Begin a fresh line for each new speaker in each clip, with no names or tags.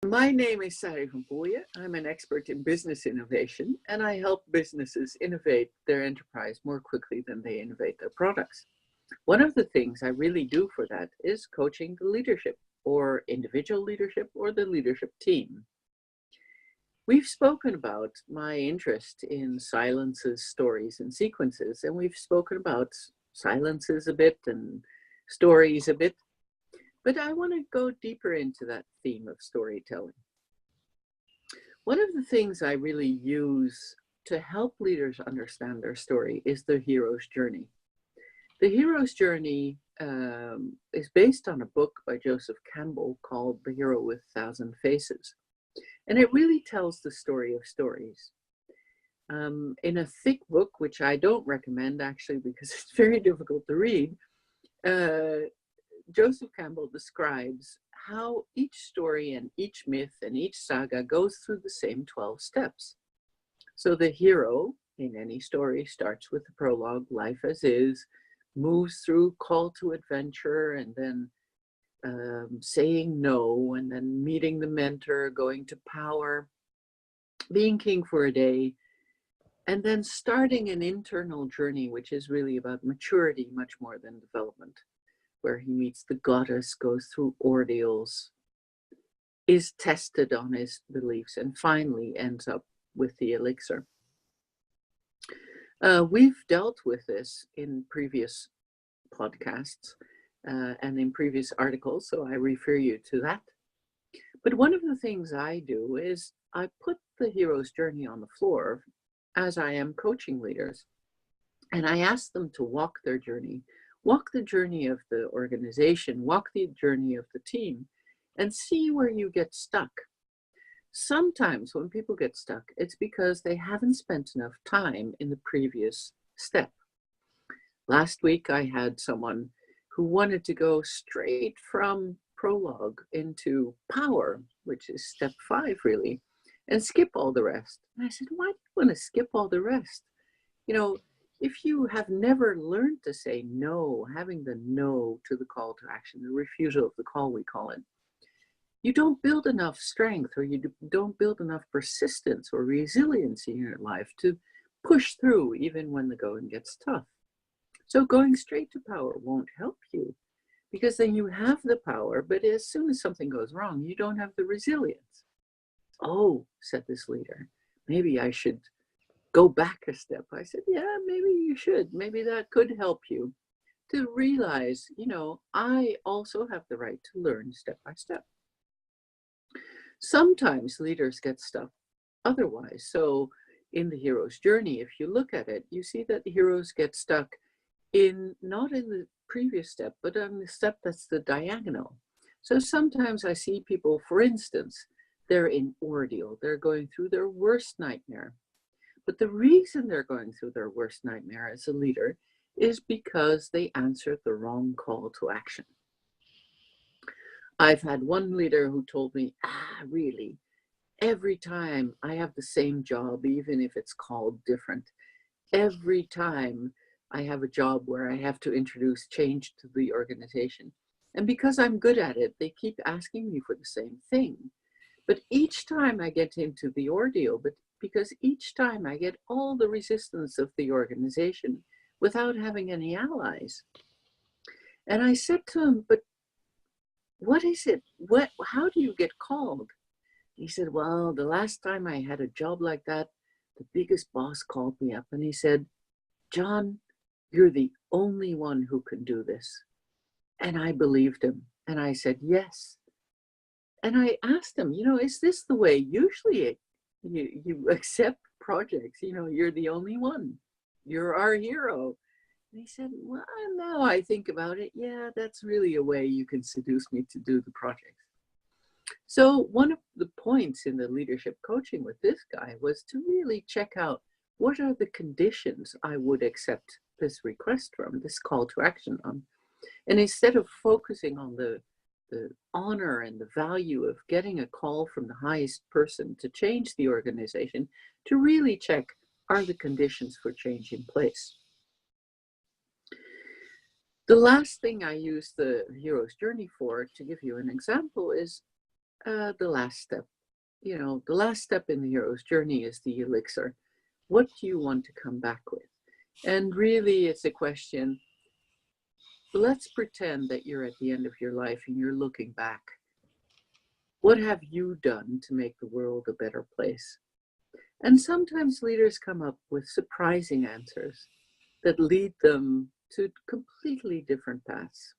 My name is Sari Humpuya. I'm an expert in business innovation, and I help businesses innovate their enterprise more quickly than they innovate their products. One of the things I really do for that is coaching the leadership, or individual leadership, or the leadership team. We've spoken about my interest in silences, stories, and sequences, and we've spoken about silences a bit and stories a bit, but I want to go deeper into that theme of storytelling. One of the things I really use to help leaders understand their story is the hero's journey. The hero's journey is based on a book by Joseph Campbell called The Hero with a Thousand Faces. And it really tells the story of stories. In a thick book, which I don't recommend actually because it's very difficult to read, Joseph Campbell describes how each story and each myth and each saga goes through the same 12 steps. So the hero in any story starts with the prologue, life as is, moves through call to adventure, and then saying no, and then meeting the mentor, going to power, being king for a day, and then starting an internal journey, which is really about maturity much more than development, where he meets the goddess, goes through ordeals, is tested on his beliefs, and finally ends up with the elixir. We've dealt with this in previous podcasts and in previous articles, so I refer you to that. But one of the things I do is I put the hero's journey on the floor as I am coaching leaders, and I ask them to walk their journey, walk the journey of the organization, walk the journey of the team, and see where you get stuck. Sometimes when people get stuck, it's because they haven't spent enough time in the previous step. Last week, I had someone who wanted to go straight from prologue into power, which is step 5 really, and skip all the rest. And I said, why do you want to skip all the rest? You know, if you have never learned to say no, having the no to the call to action, the refusal of the call, we call it, you don't build enough strength, or you don't build enough persistence or resilience in your life to push through even when the going gets tough. So going straight to power won't help you, because then you have the power, but as soon as something goes wrong, you don't have the resilience. Oh, said this leader, maybe I should go back a step. I said, yeah, maybe you should. Maybe that could help you to realize, I also have the right to learn step by step. Sometimes leaders get stuck otherwise. So in the hero's journey, if you look at it, you see that the heroes get stuck not in the previous step, but on the step that's the diagonal. So sometimes I see people, for instance, they're in ordeal. They're going through their worst nightmare. But the reason they're going through their worst nightmare as a leader is because they answered the wrong call to action. I've had one leader who told me, really, every time I have the same job, even if it's called different, every time I have a job where I have to introduce change to the organization. And because I'm good at it, they keep asking me for the same thing. But each time I get into the ordeal, because each time I get all the resistance of the organization without having any allies. And I said to him, but what is it? How do you get called? He said, well, the last time I had a job like that, the biggest boss called me up and he said, John, you're the only one who can do this. And I believed him. And I said, yes. And I asked him, is this the way usually you accept projects? You're the only one. You're our hero. And he said, well, now I think about it, yeah, that's really a way you can seduce me to do the project. So one of the points in the leadership coaching with this guy was to really check out what are the conditions I would accept this request from, this call to action on. And instead of focusing on the honor and the value of getting a call from the highest person to change the organization, to really check, are the conditions for change in place? The last thing I use the hero's journey for, to give you an example, is the last step. You know, the last step in the hero's journey is the elixir. What do you want to come back with? And really, it's a question. Let's pretend that you're at the end of your life and you're looking back. What have you done to make the world a better place? And sometimes leaders come up with surprising answers that lead them to completely different paths.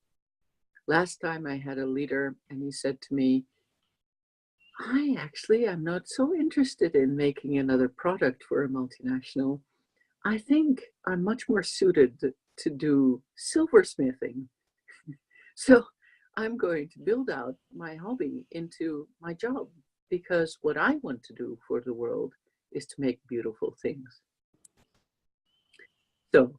Last time I had a leader and he said to me, I'm not so interested in making another product for a multinational. I think I'm much more suited to do silversmithing. So I'm going to build out my hobby into my job because what I want to do for the world is to make beautiful things. So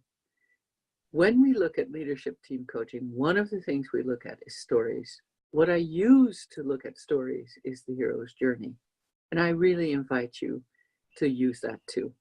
when we look at leadership team coaching, one of the things we look at is stories. What I use to look at stories is the hero's journey. And I really invite you to use that too.